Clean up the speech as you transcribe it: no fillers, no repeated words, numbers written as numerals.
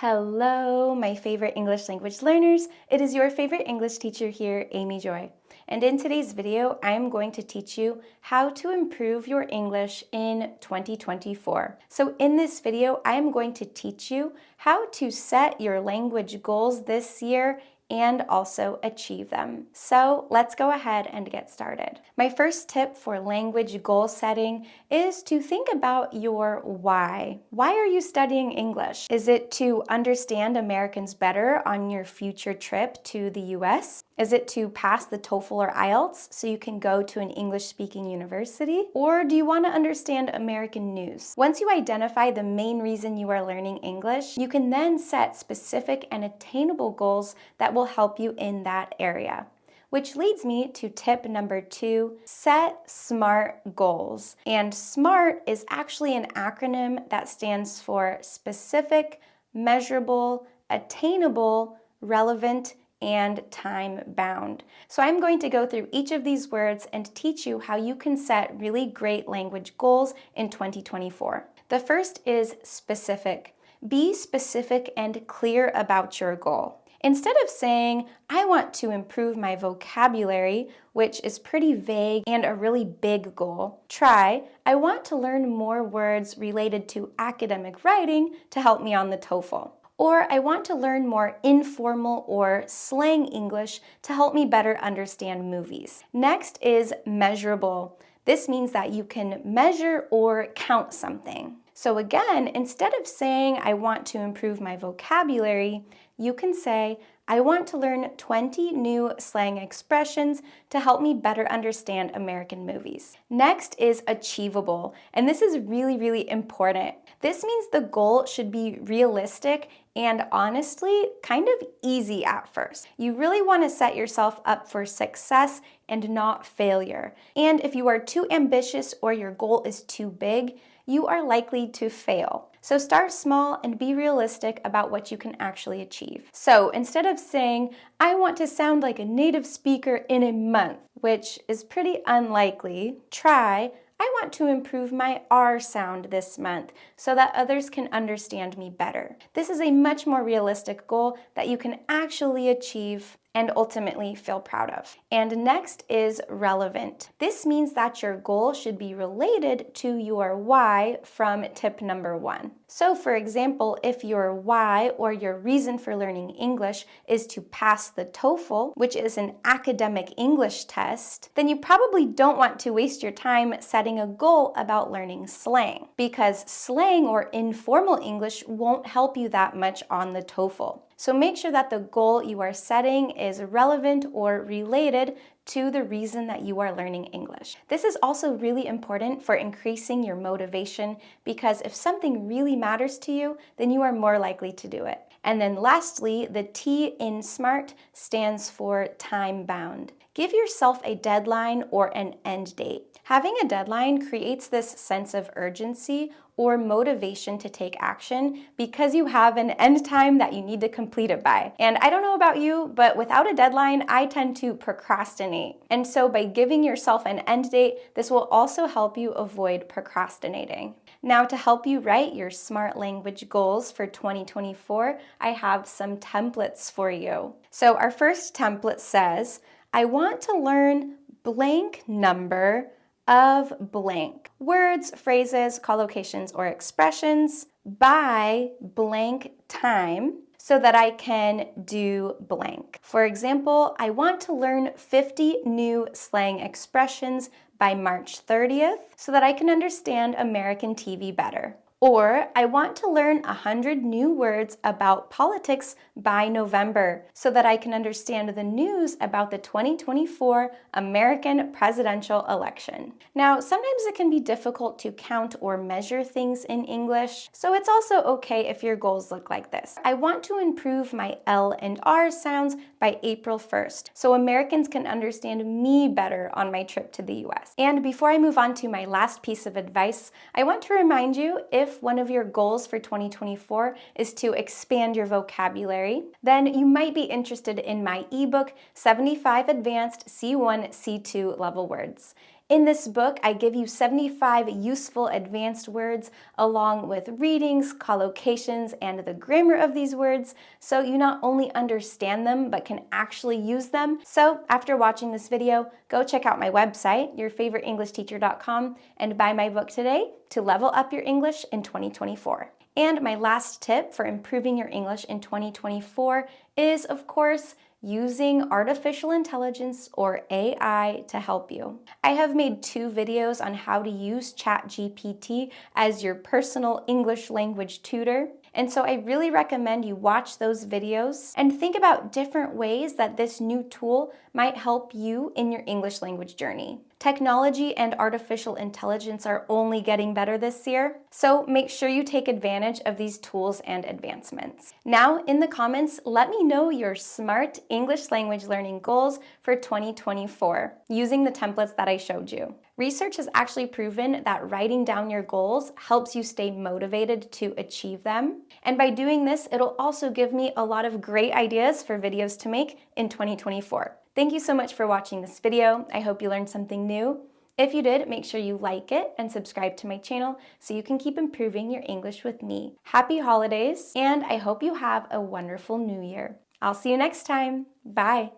Hello, my favorite English language learners. It is your favorite English teacher here, Amy Joy. And in today's video, I'm going to teach you how to improve your English in 2024. So in this video, I'm going to teach you how to set your language goals this year and also achieve them. So let's go ahead and get started. My first tip for language goal setting is to think about your why. Why are you studying English? Is it to understand Americans better on your future trip to the US? Is it to pass the TOEFL or IELTS so you can go to an English-speaking university? Or do you want to understand American news? Once you identify the main reason you are learning English, you can then set specific and attainable goals that will help you in that area. Which leads me to tip number 2, set SMART goals. And SMART is actually an acronym that stands for specific, measurable, attainable, relevant, and time-bound. So I'm going to go through each of these words and teach you how you can set really great language goals in 2024. The first is specific. Be specific and clear about your goal. Instead of saying, I want to improve my vocabulary, which is pretty vague and a really big goal, try, I want to learn more words related to academic writing to help me on the TOEFL. Or I want to learn more informal or slang English to help me better understand movies. Next is measurable. This means that you can measure or count something. So again, instead of saying I want to improve my vocabulary, you can say, I want to learn 20 new slang expressions to help me better understand American movies. Next is achievable, and this is really important. This means the goal should be realistic and honestly kind of easy at first. You really want to set yourself up for success and not failure. And if you are too ambitious or your goal is too big, you are likely to fail. So start small and be realistic about what you can actually achieve. So instead of saying, I want to sound like a native speaker in a month, which is pretty unlikely, try, I want to improve my R sound this month so that others can understand me better. This is a much more realistic goal that you can actually achieve and ultimately feel proud of. And next is relevant. This means that your goal should be related to your why from tip number 1. So for example, if your why or your reason for learning English is to pass the TOEFL, which is an academic English test, then you probably don't want to waste your time setting a goal about learning slang, because slang or informal English won't help you that much on the TOEFL. So make sure that the goal you are setting is relevant or related to the reason that you are learning English. This is also really important for increasing your motivation, because if something really matters to you, then you are more likely to do it. And then lastly, the T in SMART stands for time-bound. Give yourself a deadline or an end date. Having a deadline creates this sense of urgency or motivation to take action because you have an end time that you need to complete it by. And I don't know about you, but without a deadline, I tend to procrastinate. And so by giving yourself an end date, this will also help you avoid procrastinating. Now, to help you write your SMART language goals for 2024, I have some templates for you. So our first template says, I want to learn blank number of blank. Words, phrases, collocations, or expressions by blank time so that I can do blank. For example, I want to learn 50 new slang expressions by March 30th so that I can understand American TV better. Or I want to learn 100 new words about politics by November so that I can understand the news about the 2024 American presidential election. Now, sometimes it can be difficult to count or measure things in English, so it's also okay if your goals look like this. I want to improve my L and R sounds by April 1st so Americans can understand me better on my trip to the US. And before I move on to my last piece of advice, I want to remind you, if one of your goals for 2024 is to expand your vocabulary, then you might be interested in my ebook, 75 Advanced C1, C2 Level Words. In this book, I give you 75 useful advanced words along with readings, collocations, and the grammar of these words, so you not only understand them, but can actually use them. So after watching this video, go check out my website, yourfavoriteenglishteacher.com, and buy my book today to level up your English in 2024. And my last tip for improving your English in 2024 is, of course, using artificial intelligence or AI to help you. I have made 2 videos on how to use ChatGPT as your personal English language tutor. And so I really recommend you watch those videos and think about different ways that this new tool might help you in your English language journey. Technology and artificial intelligence are only getting better this year, so make sure you take advantage of these tools and advancements. Now, in the comments, let me know your SMART English language learning goals for 2024 using the templates that I showed you. Research has actually proven that writing down your goals helps you stay motivated to achieve them. And by doing this, it'll also give me a lot of great ideas for videos to make in 2024. Thank you so much for watching this video. I hope you learned something new. If you did, make sure you like it and subscribe to my channel so you can keep improving your English with me. Happy holidays, and I hope you have a wonderful new year. I'll see you next time. Bye.